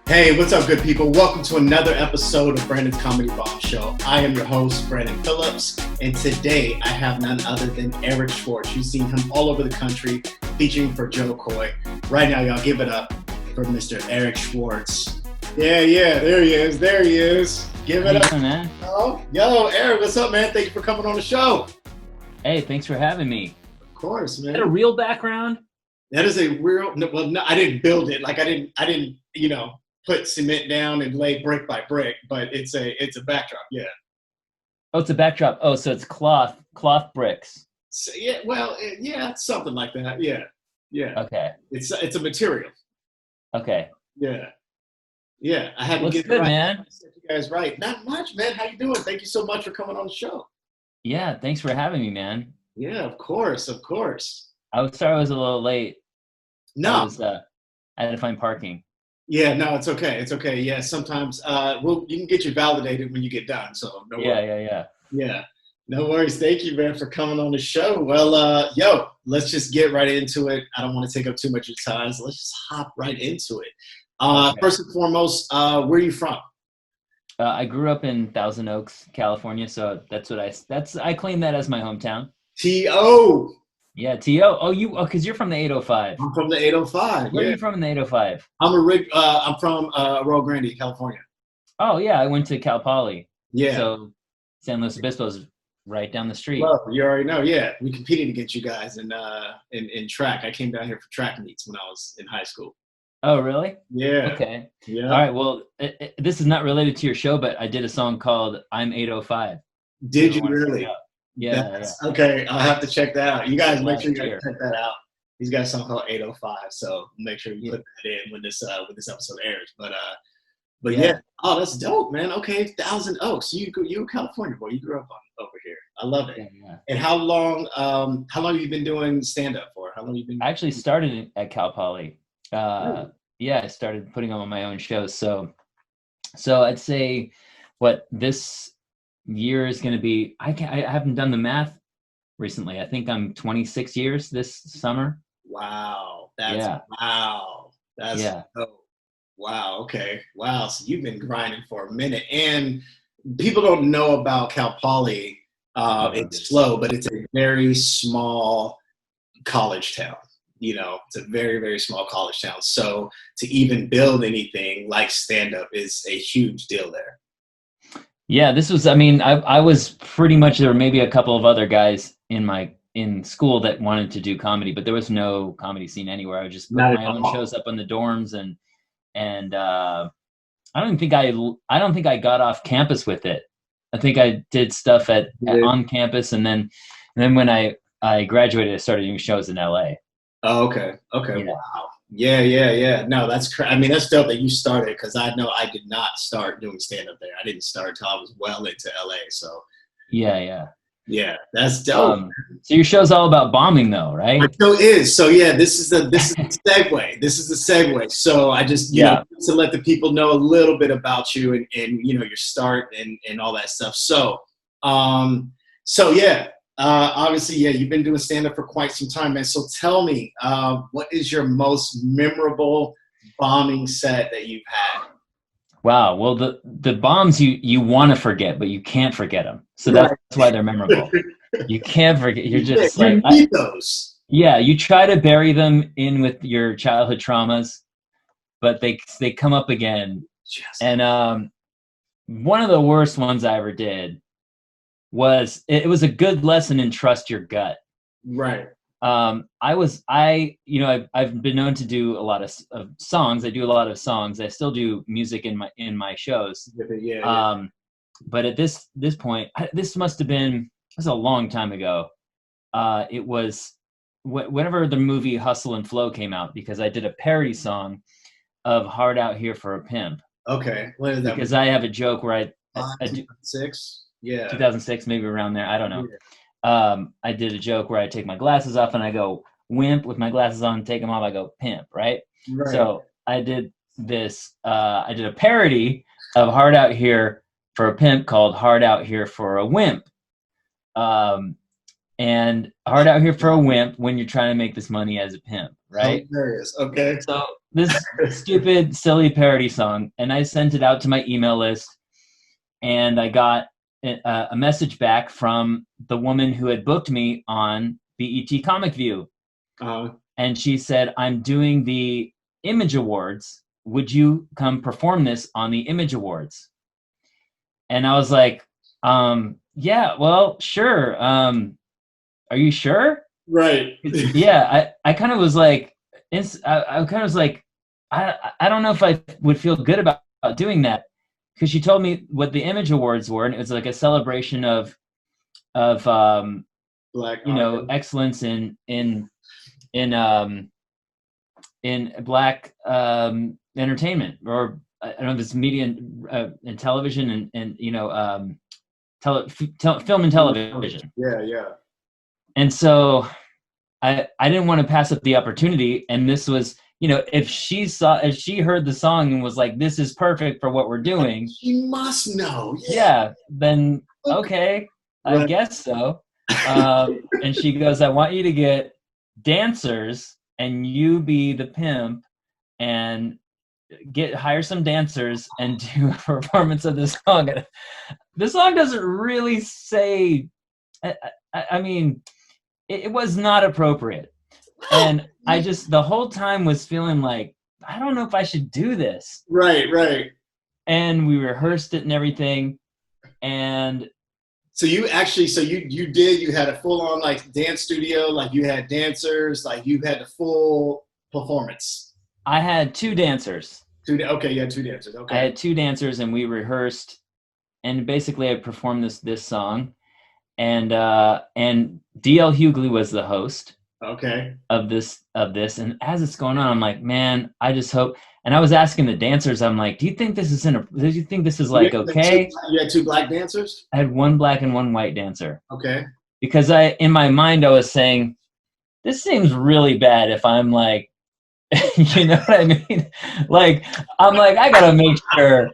Hey, what's up, good people? Welcome to another episode of Brandon's Comedy Bomb Show. I am your host, Brandon Phillips, and today I have none other than Eric Schwartz. You've seen him all over the country, featuring for Joe Coy. Right now, y'all give it up for Mr. Eric Schwartz. Yeah, there he is. Give it up. Doing, man? Yo, Eric, what's up, man? Thank you for coming on the show. Hey, thanks for having me. Of course, man. Is that a real background? That is a real. No, I didn't build it. Like I didn't, put cement down and lay brick by brick, but it's a backdrop. Yeah. Oh, it's a backdrop. Oh, so it's cloth bricks. So, yeah, something like that. Yeah. Okay. It's a material. Okay. Yeah. I had to Looks get good, it right. man. You guys right. Not much, man. How you doing? Thank you so much for coming on the show. Yeah, thanks for having me, man. Yeah, of course. I was sorry I was a little late. No. I had to find parking. Yeah, no, it's okay. Yeah, sometimes you can get you validated when you get done. So no worries. Yeah. No worries. Thank you, man, for coming on the show. Well, let's just get right into it. I don't want to take up too much of your time, so let's just hop right into it. Okay. First and foremost, where are you from? I grew up in Thousand Oaks, California, so I claim that as my hometown. T.O. Yeah, T.O. Oh, because you're from the 805. I'm from the 805. Where are you from in the 805? I'm from Rio Grande, California. Oh, yeah, I went to Cal Poly. Yeah. So San Luis Obispo is right down the street. Well, you already know. Yeah, we competed against you guys in track. I came down here for track meets when I was in high school. Oh, really? Yeah. Okay. Yeah. All right. Well, this is not related to your show, but I did a song called "I'm 805." Did you really? Yeah. Okay, I'll have to check that out. You guys make sure you Last year. check that out. He's got a song called 805, so make sure you put that in when this episode airs. But yeah. Oh, that's dope, man. Okay, Thousand Oaks. You a California boy. You grew up over here. I love it. Yeah. And how long have you been doing stand up for? How long have you been? I actually started at Cal Poly. Really? Yeah, I started putting on my own shows. So I'd say what this year is going to be. I haven't done the math recently. I think I'm 26 years this summer. Wow. Yeah. Dope. Wow. Okay. Wow. So you've been grinding for a minute, and people don't know about Cal Poly. It's slow, but it's a very small college town. It's a very, very small college town. So to even build anything like stand-up is a huge deal there. Yeah, I was pretty much, there were maybe a couple of other guys in school that wanted to do comedy, but there was no comedy scene anywhere. I would just put my own shows up in the dorms, and I don't think I got off campus with it. I think I did stuff on campus, and then when I graduated, I started doing shows in LA. Oh, okay. Yeah. Wow. Yeah. No, that's that's dope that you started, because I know I did not start doing stand-up there. I didn't start until I was well into LA. So Yeah, that's dope. So your show's all about bombing, though, right? My show is. So yeah, this is the segue. This is the segue. So I just to let the people know a little bit about you and your start and all that stuff. So obviously, you've been doing stand-up for quite some time, man. So tell me, what is your most memorable bombing set that you've had? Wow. Well, the bombs you want to forget, but you can't forget them. So that's why they're memorable. You can't forget. You're just you need those. Yeah, you try to bury them in with your childhood traumas, but they come up again. Yes. And one of the worst ones I ever did was a good lesson in trust your gut. Right. I've been known to do a lot of songs. I do a lot of songs. I still do music in my shows. Yeah. But at this point, this must have been, it was a long time ago. It was whenever the movie Hustle and Flow came out, because I did a parody song of Hard Out Here for a Pimp. Okay. When is that? Because I have a joke where I 2006? Yeah. 2006, maybe around there. I don't know. Yeah. I did a joke where I take my glasses off and I go wimp with my glasses on, take them off, I go pimp, right? So I did this, I did a parody of Hard Out Here for a Pimp called Hard Out Here for a Wimp. and hard out here for a wimp when you're trying to make this money as a pimp, right? Hilarious. Okay. So this stupid, silly parody song, and I sent it out to my email list, and I got a message back from the woman who had booked me on BET Comic View. And she said, I'm doing the Image Awards. Would you come perform this on the Image Awards? And I was like, yeah, well, sure. Are you sure? Right. Yeah, I kind of was like, I kind of was like, I don't know if I would feel good about doing that, because she told me what the Image Awards were, and it was like a celebration of Black, excellence in Black entertainment, or I don't know if it's media and television and film and television. Yeah. And so I didn't want to pass up the opportunity. And this was, if she heard the song and was like, this is perfect for what we're doing. She must know. Yeah, then okay, right. I guess so. And she goes, I want you to get dancers and you be the pimp and hire some dancers and do a performance of this song. The song doesn't really say, I mean, it was not appropriate. And I just, the whole time was feeling like, I don't know if I should do this. Right. And we rehearsed it and everything. And so you actually, you had a full on like dance studio, like you had dancers, like you had the full performance. I had two dancers. Okay, you had two dancers. Okay. I had two dancers and we rehearsed, and basically I performed this song, and D.L. Hughley was the host. Okay. Of this, and as it's going on, I'm like, man, I just hope. And I was asking the dancers, I'm like, do you think this is like okay? You had two black dancers? I had one black and one white dancer. Okay. Because in my mind I was saying, this seems really bad if I'm like, you know what I mean? Like, I'm like, I gotta make sure.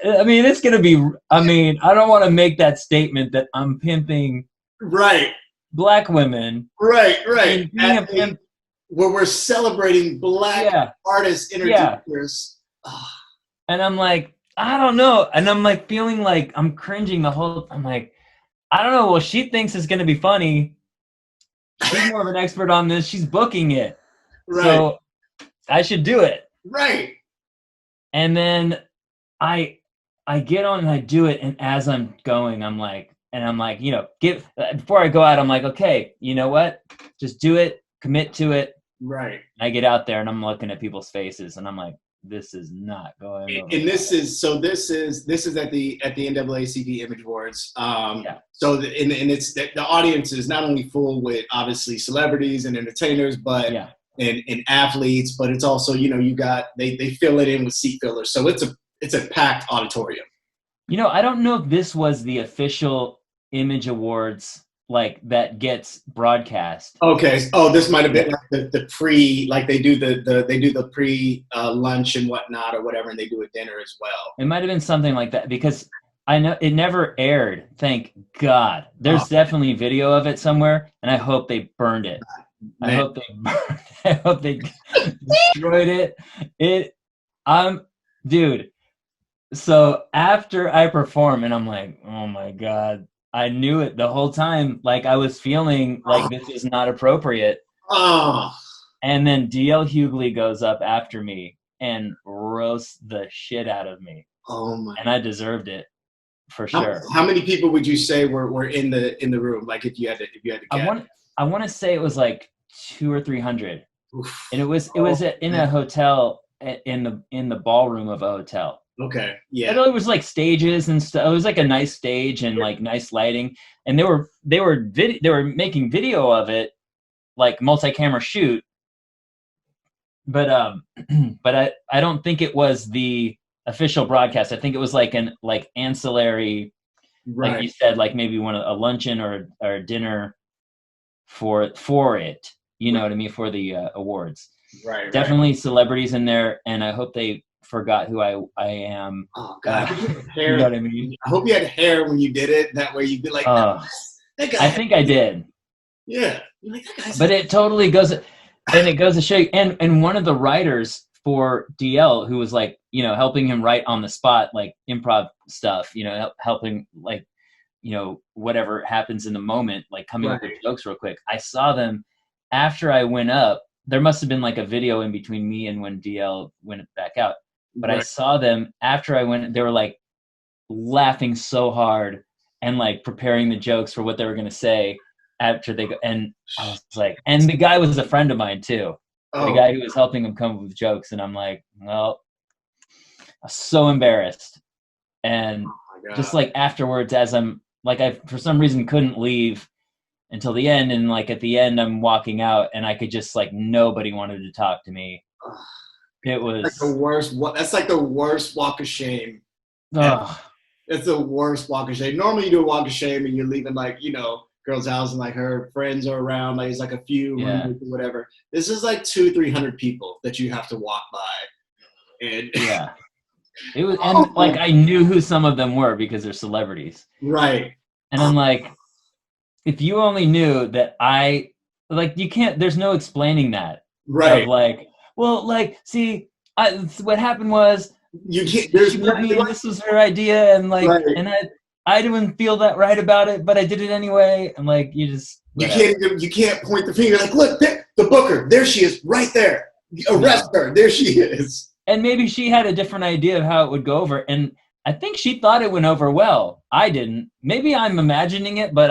I mean, it's gonna be. I mean, I don't want to make that statement that I'm pimping. Right. Black women. Right. Being a pimp, where we're celebrating black artists, entertainers. Yeah. And I'm like, I don't know. And I'm like feeling like I'm cringing I'm like, I don't know. Well, she thinks it's gonna be funny. She's more of an expert on this. She's booking it. Right. So I should do it. Right. And then I get on and I do it, and as I'm going, I'm like, before I go out, I'm like, okay, you know what? Just do it, commit to it. Right. I get out there and I'm looking at people's faces and I'm like, this is not going over. And this is at the NAACP Image Awards. Yeah. So it's the audience is not only full with obviously celebrities and entertainers, but and athletes, but it's also, you got they fill it in with seat fillers. So it's a packed auditorium. I don't know if this was the official Image Awards like that gets broadcast. Okay. Oh, this might have been like the pre, like they do the pre lunch and whatnot or whatever, and they do a dinner as well. It might have been something like that, because I know it never aired. Thank God. There's definitely video of it somewhere, and I hope they burned it. Man. I hope they destroyed it. Dude. So after I perform, and I'm like, oh my God, I knew it the whole time. Like I was feeling like this is not appropriate. And then D.L. Hughley goes up after me and roasts the shit out of me. Oh my! And I deserved it for sure. How many people would you say were in the room? Like if you had to count? I want to say it was like 200 or 300. Oof. And it was in a hotel, in the ballroom of a hotel. Okay. Yeah. It was like stages and stuff. It was like a nice stage and like nice lighting, and they were making video of it, like multi-camera shoot. But I don't think it was the official broadcast. I think it was like an ancillary, right. Like you said, like maybe a luncheon or a dinner for it. You know what I mean, for the awards. Right. Definitely celebrities in there, and I hope they forgot who I am. Oh God! You know what I mean? I hope you had hair when you did it. That way you'd be like, That guy. I think I did. Yeah. You're like, that guy's. But it totally goes, and it goes to show you. And one of the writers for DL, who was like, you know, helping him write on the spot, like improv stuff, you know, helping like, you know, whatever happens in the moment, like coming up with jokes real quick. I saw them after I went up. There must have been like a video in between me and when DL went back out. But I saw them after I went. They were like laughing so hard and like preparing the jokes for what they were going to say after they go. And I was like, and the guy was a friend of mine too. The guy who was helping him come up with jokes. And I'm like, well, I was so embarrassed. And just like afterwards, as I'm like, I for some reason couldn't leave until the end. And like at the end, I'm walking out and I could just like, nobody wanted to talk to me. It was like the worst. That's like the worst walk of shame. It's the worst walk of shame. Normally you do a walk of shame and you're leaving like, you know, girl's house and like her friends are around, like it's like a few roommates or whatever. This is like 200-300 people that you have to walk by. And it was, and like I knew who some of them were because they're celebrities. Right. And I'm like, if you only knew that I like, you can't, there's no explaining that. Right. Of like, well, like, see, what happened was you can't. This was her idea, and like, and I didn't feel that right about it, but I did it anyway. And like, you can't point the finger like, look, the booker, there she is, right there. Arrest her, there she is. And maybe she had a different idea of how it would go over, and I think she thought it went over well. I didn't. Maybe I'm imagining it, but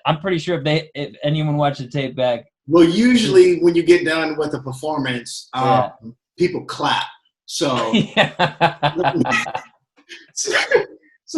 I'm pretty sure if anyone watched the tape back. Well, usually when you get done with a performance, people clap. So, so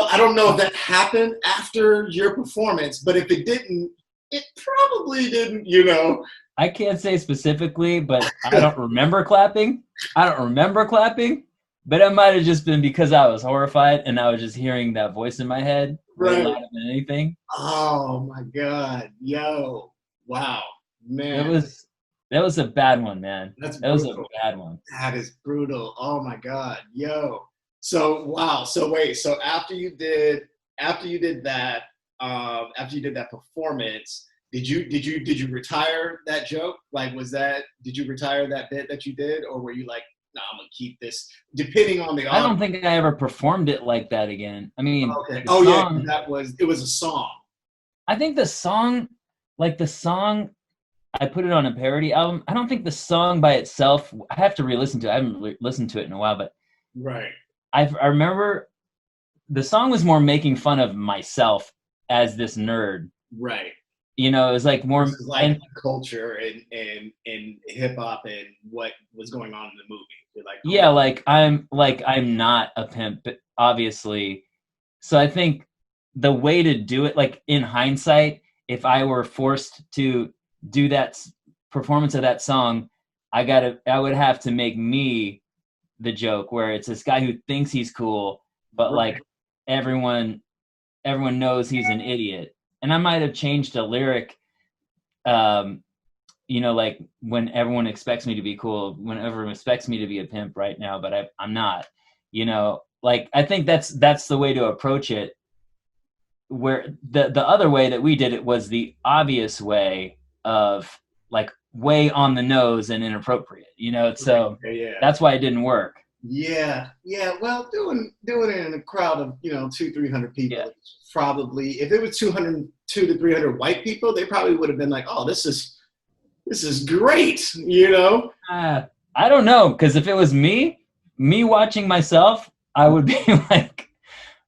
I don't know if that happened after your performance, but if it didn't, it probably didn't, you know. I can't say specifically, but I don't remember clapping. But it might have just been because I was horrified and I was just hearing that voice in my head more louder than anything. Oh my God. Yo. Wow. Man. That was a bad one, man. That was a bad one. That is brutal. Oh my God. Yo. So wow. So wait. So after you did that performance, did you retire that joke? Like, did you retire that bit that you did, or were you like, no, I'm gonna keep this? Depending on the audience. I don't think I ever performed it like that again. I mean, okay. It was a song. I think the song, I put it on a parody album. I don't think the song by itself, I have to re-listen to it. I haven't listened to it in a while, but I remember the song was more making fun of myself as this nerd. Right. You know, it was like more like culture and hip hop and what was going on in the movie. You're like, I'm not a pimp, obviously. So I think the way to do it, like in hindsight, if I were forced to do that performance of that song, I would have to make me the joke, where it's this guy who thinks he's cool, but like everyone knows he's an idiot. And I might have changed a lyric, you know, like when everyone expects me to be cool, when everyone expects me to be a pimp right now, but I'm not, you know, like, I think that's the way to approach it. Where the other way that we did it was the obvious way of like way on the nose and inappropriate, you know, so that's why it didn't work. Yeah. Well, doing it in a crowd of, you know, 200-300 people, probably, if it was 200-300 white people, they probably would have been like, oh, this is great, you know. I don't know, because if it was me watching myself, I would be like,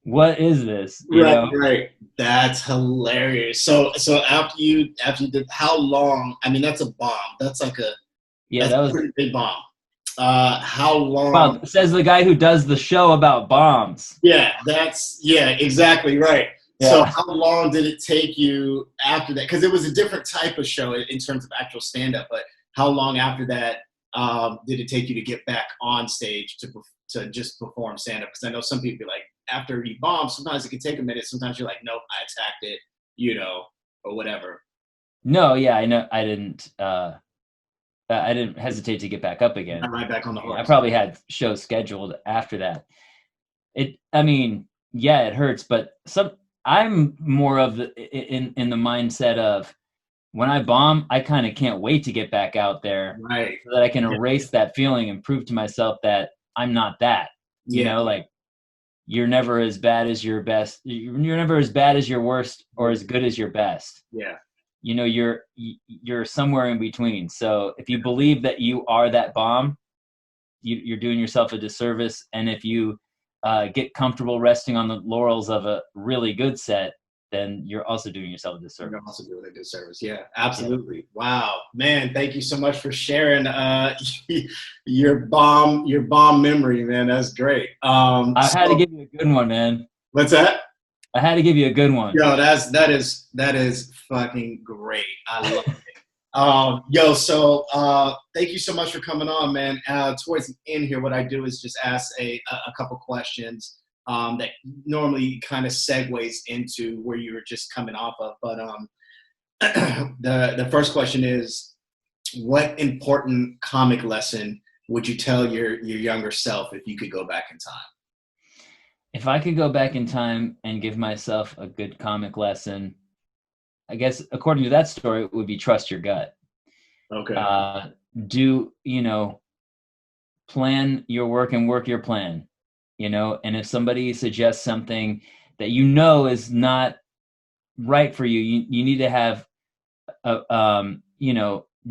what is this? You know? Right. That's hilarious. So after you did, how long? I mean, that's a bomb. That's like that was a pretty big bomb. How long? Well, says the guy who does the show about bombs. Yeah, exactly right. Yeah. So how long did it take you after that? Because it was a different type of show in terms of actual stand-up, but how long after that did it take you to get back on stage to just perform stand-up? Because I know some people like, after you bomb, sometimes it can take a minute. Sometimes you're like, nope, I attacked it, you know, or whatever. No, yeah, I know. I didn't hesitate to get back up again. I'm right back on the horse. I probably had shows scheduled after that. I mean, yeah, it hurts, but I'm more of in the mindset of when I bomb, I kind of can't wait to get back out there, right, so that I can erase that feeling and prove to myself that I'm not that. You know, like you're never as bad as your best. You're never as bad as your worst or as good as your best. Yeah. You know, you're somewhere in between. So if you believe that you are that bomb, you're doing yourself a disservice. And if you get comfortable resting on the laurels of a really good set, then you're also doing yourself a disservice. You're also doing a disservice. Yeah, absolutely. Yeah. Wow, man! Thank you so much for sharing your bomb memory, man. That's great. I had to give you a good one, man. What's that? I had to give you a good one. Yo, that is fucking great. I love it. So thank you so much for coming on, man. Towards the end here, what I do is just ask a couple questions that normally kind of segues into where you were just coming off of. But the first question is, what important comic lesson would you tell your younger self if you could go back in time? If I could go back in time and give myself a good comic lesson, I guess according to that story, it would be trust your gut. Okay. Plan your work and work your plan, and if somebody suggests something that is not right for you, you need to have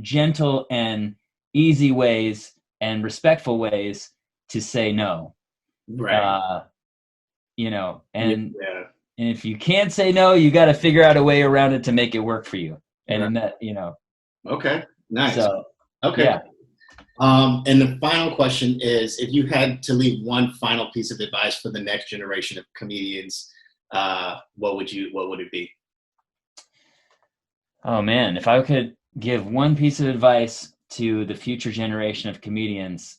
gentle and easy ways and respectful ways to say no. Right. And if you can't say no, you got to figure out a way around it to make it work for you. And that, Okay. Nice. So, okay. Yeah. And the final question is, if you had to leave one final piece of advice for the next generation of comedians, what would it be? Oh man, if I could give one piece of advice to the future generation of comedians,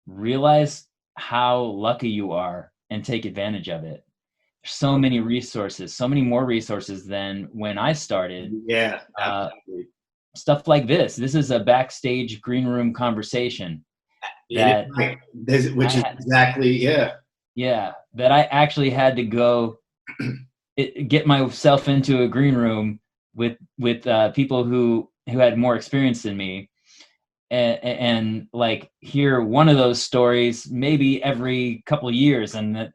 realize how lucky you are and take advantage of it. There's so many resources, so many more resources than when I started. Yeah, absolutely. Stuff like this. This is a backstage green room conversation. Yeah, that I actually had to go get myself into a green room with people who had more experience than me. And like hear one of those stories maybe every couple of years, and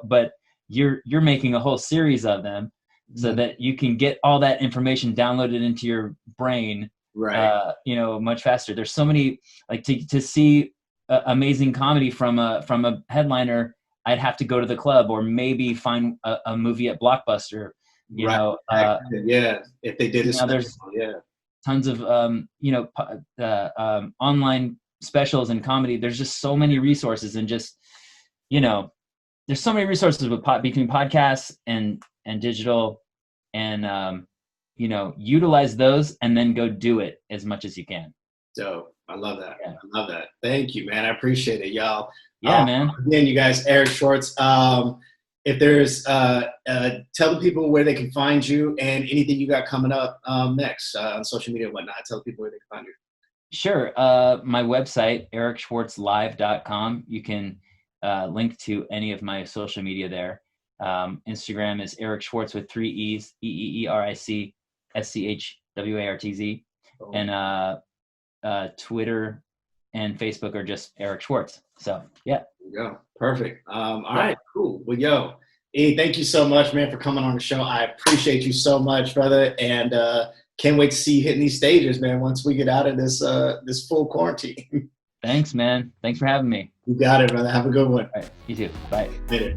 but you're making a whole series of them, so that you can get all that information downloaded into your brain, right? Much faster. There's so many, like to see amazing comedy from a headliner, I'd have to go to the club or maybe find a movie at Blockbuster. If they did tons of online specials and comedy. There's just so many resources, and just there's so many resources between podcasts and digital, and utilize those and then go do it as much as you can. So I love that. Yeah. I love that. Thank you, man. I appreciate it, y'all. Yeah, man. Again, you guys, Eric Schwartz. If there's tell the people where they can find you and anything you got coming up next on social media and whatnot. Tell the people where they can find you. Sure. My website, ericschwartzlive.com. You can link to any of my social media there. Instagram is Eric Schwartz with 3 E's, EEERIC SCHWARTZ. Oh. And Twitter and Facebook are just Eric Schwartz. So yeah. There you go. Perfect. All right, cool. Well, E, thank you so much, man, for coming on the show. I appreciate you so much, brother, and can't wait to see you hitting these stages, man, once we get out of this this full quarantine. Thanks, man. Thanks for having me. You got it, brother. Have a good one. All right, you too. Bye. Later.